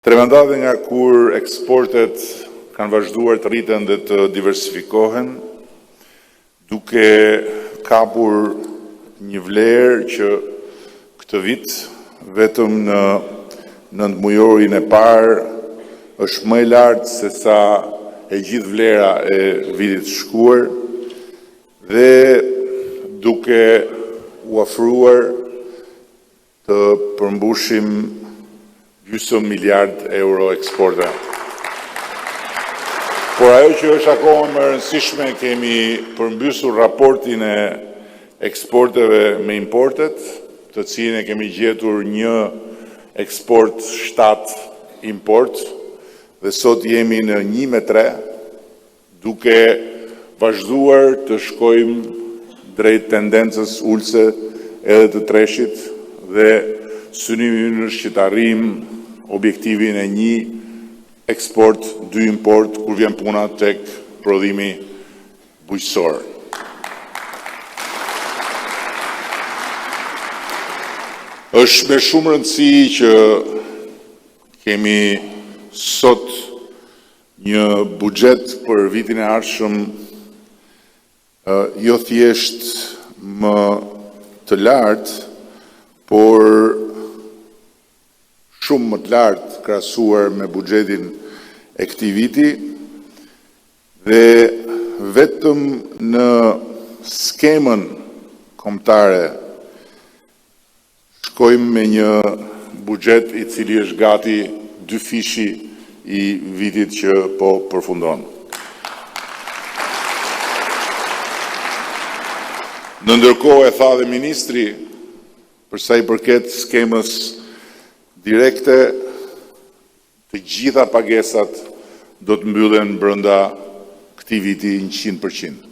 3 mandate nga kur eksportet kanë vazhduar të rriten dhe të diversifikohen, duke kapur një vlerë që këtë vit, vetëm në nëntmujorin e parë, është më e lartë se sa e gjithë vlera e vitit shkuar, dhe duke u ofruar të përmbushim gjysmë miliard euro eksporte. Por ajo që është akoma më rëndësishme, kemi përmbysur raportin e eksporteve me importet, të cilin e kemi gjetur një eksport 7 import, dhe sot jemi në 1-3, duke vazhduar të shkojmë drejt tendencës ulse edhe të treshit, dhe synimi ynë është që të arrijmë objektivin e 1 eksport, 2 import, kur vjen puna tek prodhimi bujqësor. Është me shumë rëndësi që kemi sot një buxhet për vitin e ardhshëm jo thjesht më të lartë, por shumë më të lartë krahasuar me buxhetin e këtij viti, dhe vetëm në skemën kombëtare shkojmë me një buxhet i cili është gati 2 fishi i vitit që po përfundon. Në ndërkohë, e tha dhe ministri, për sa i përket skemës direkte, të gjitha pagesat do të mbyllen brenda këtij viti 100%.